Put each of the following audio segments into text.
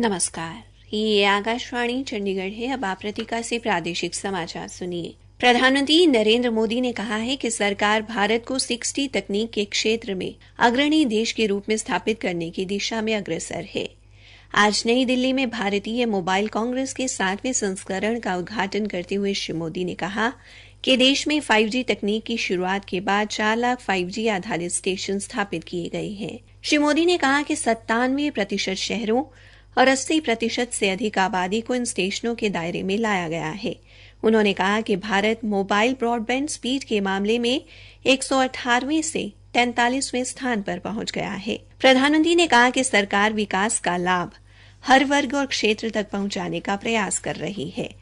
नमस्कार, ये आकाशवाणी चंडीगढ़ है। अब आप प्रतिका से प्रादेशिक समाचार सुनिए। प्रधानमंत्री नरेंद्र मोदी ने कहा है कि सरकार भारत को 6G तकनीक के क्षेत्र में अग्रणी देश के रूप में स्थापित करने की दिशा में अग्रसर है। आज नई दिल्ली में भारतीय मोबाइल कांग्रेस के 7वें संस्करण का उद्घाटन करते हुए श्री मोदी ने कहा कि देश में 5G तकनीक की शुरुआत के बाद 4 लाख 5G आधारित स्टेशन स्थापित किए गए हैं। श्री मोदी ने कहा कि 97% शहरों और 80% से अधिक आबादी को इन स्टेशनों के दायरे में लाया गया है। उन्होंने कहा कि भारत मोबाइल ब्रॉडबैंड स्पीड के मामले में 118वें से 43वें स्थान पर पहुंच गया है। प्रधानमंत्री ने कहा कि सरकार विकास का लाभ हर वर्ग और क्षेत्र तक पहुंचाने का प्रयास कर रही है।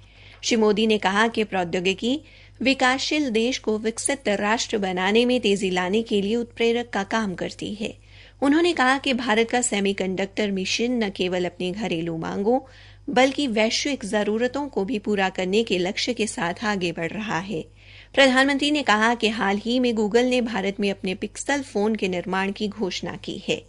श्री मोदी ने कहा कि प्रौद्योगिकी विकासशील देश को विकसित राष्ट्र बनाने में तेजी लाने के लिए उत्प्रेरक का काम करती है। उन्होंने कहा कि भारत का सेमीकंडक्टर मिशन न केवल अपनी घरेलू मांगों बल्कि वैश्विक जरूरतों को भी पूरा करने के लक्ष्य के साथ आगे बढ़ रहा है। प्रधानमंत्री ने कहा कि हाल ही में गूगल ने भारत में अपने पिक्सल फोन के निर्माण की घोषणा की है।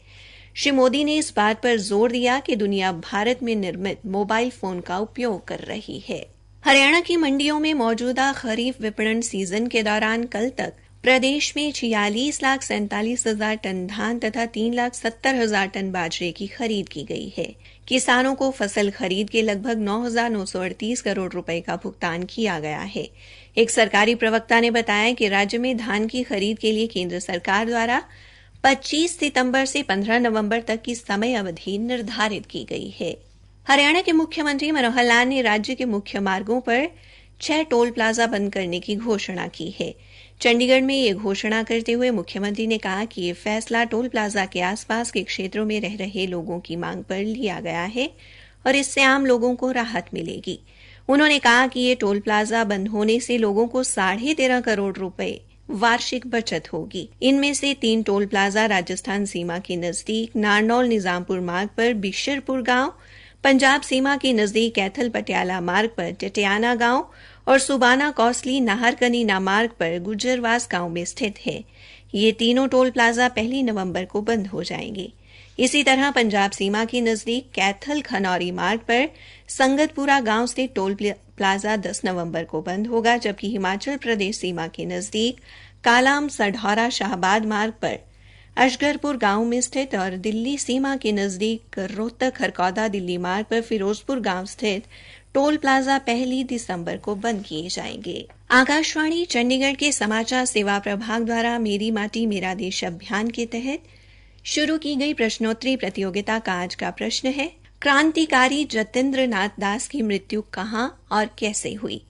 श्री मोदी ने इस बात पर जोर दिया कि दुनिया भारत में निर्मित मोबाइल फोन का उपयोग कर रही है। हरियाणा की मंडियों में मौजूदा खरीफ विपणन सीजन के दौरान कल तक प्रदेश में 46,47,000 टन धान तथा 3,70,000 टन बाजरे की खरीद की गई है। किसानों को फसल खरीद के लगभग 9,938 करोड़ रुपए का भुगतान किया गया है। एक सरकारी प्रवक्ता ने बताया कि राज्य में धान की खरीद के लिए केंद्र सरकार द्वारा 25 सितंबर से 15 नवंबर तक की समय अवधि निर्धारित की गई है। हरियाणा के मुख्यमंत्री मनोहर लाल ने राज्य के मुख्य मार्गों पर 6 टोल प्लाजा बंद करने की घोषणा की है। चंडीगढ़ में यह घोषणा करते हुए मुख्यमंत्री ने कहा कि यह फैसला टोल प्लाजा के आसपास के क्षेत्रों में रह रहे लोगों की मांग पर लिया गया है और इससे आम लोगों को राहत मिलेगी। उन्होंने कहा कि ये टोल प्लाजा बंद होने से लोगों को 13.5 करोड़ रुपए वार्षिक बचत होगी। इनमें से 3 टोल प्लाजा राजस्थान सीमा के नजदीक नारनौल निजामपुर मार्ग पर बिशरपुर गांव, पंजाब सीमा के नजदीक कैथल पटियाला मार्ग पर टिटियाना गांव और सुबाना कौसली नाहरकनीना मार्ग पर गुजरवास गांव में स्थित है। ये तीनों टोल प्लाजा 1 नवंबर को बंद हो जाएंगे। इसी तरह पंजाब सीमा के नजदीक कैथल खनौरी मार्ग पर संगतपुरा गांव से टोल प्लाजा 10 नवंबर को बंद होगा, जबकि हिमाचल प्रदेश सीमा के नजदीक कालाम सढौरा शाहबाद मार्ग पर अशगरपुर गांव में स्थित और दिल्ली सीमा के नजदीक रोहतक खरकौदा दिल्ली मार्ग पर फिरोजपुर गांव स्थित टोल प्लाजा 1 दिसंबर को बंद किए जाएंगे। आकाशवाणी चंडीगढ़ के समाचार सेवा प्रभाग द्वारा मेरी माटी मेरा देश अभियान के तहत शुरू की गई प्रश्नोत्तरी प्रतियोगिता का आज का प्रश्न है, क्रांतिकारी जतेंद्र नाथ दास की मृत्यु कहां और कैसे हुई।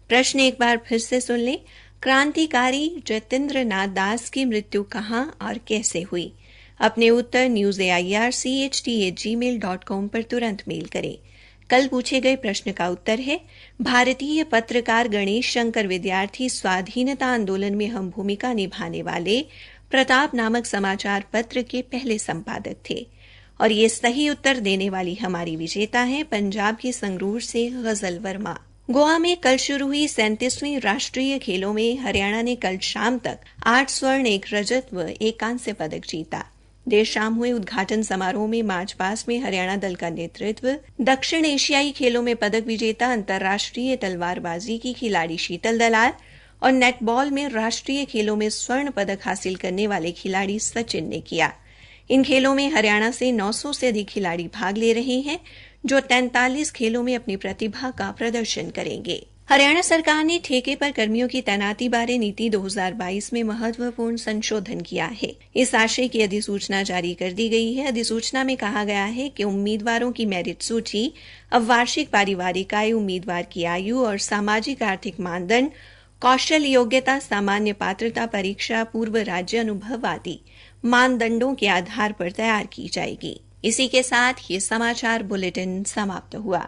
प्रश्न एक बार फिर से सुन लें, क्रांतिकारी जतेंद्र नाथ दास की मृत्यु कहां और कैसे हुई। अपने उत्तर newsaircht@gmail.com पर तुरंत मेल करें। कल पूछे गए प्रश्न का उत्तर है, भारतीय पत्रकार गणेश शंकर विद्यार्थी स्वाधीनता आंदोलन में अहम भूमिका निभाने वाले प्रताप नामक समाचार पत्र के पहले संपादक थे। और ये सही उत्तर देने वाली हमारी विजेता है पंजाब की संगरूर से गजल वर्मा। गोवा में कल शुरू हुई 37वीं राष्ट्रीय खेलों में हरियाणा ने कल शाम तक 8 स्वर्ण, 1 रजत व 1 कांस्य पदक जीता। देर शाम हुए उद्घाटन समारोह में मार्च पास्ट में हरियाणा दल का नेतृत्व दक्षिण एशियाई खेलों में पदक विजेता अंतर्राष्ट्रीय तलवारबाजी की खिलाड़ी शीतल दलाल और नेटबॉल में राष्ट्रीय खेलों में स्वर्ण पदक हासिल करने वाले खिलाड़ी सचिन ने किया। इन खेलों में हरियाणा से 900 से अधिक खिलाड़ी भाग ले रहे हैं, जो 43 खेलों में अपनी प्रतिभा का प्रदर्शन करेंगे। हरियाणा सरकार ने ठेके पर कर्मियों की तैनाती बारे नीति 2022 में महत्वपूर्ण संशोधन किया है। इस आशय की अधिसूचना जारी कर दी गई है। अधिसूचना में कहा गया है कि उम्मीदवारों की मेरिट सूची अब वार्षिक पारिवारिक आय, उम्मीदवार की आयु और सामाजिक आर्थिक मानदंड, कौशल योग्यता, सामान्य पात्रता परीक्षा, पूर्व राज्य अनुभव आदि मानदंडों के आधार पर तैयार की जाएगी। इसी के साथ ये समाचार बुलेटिन समाप्त हुआ।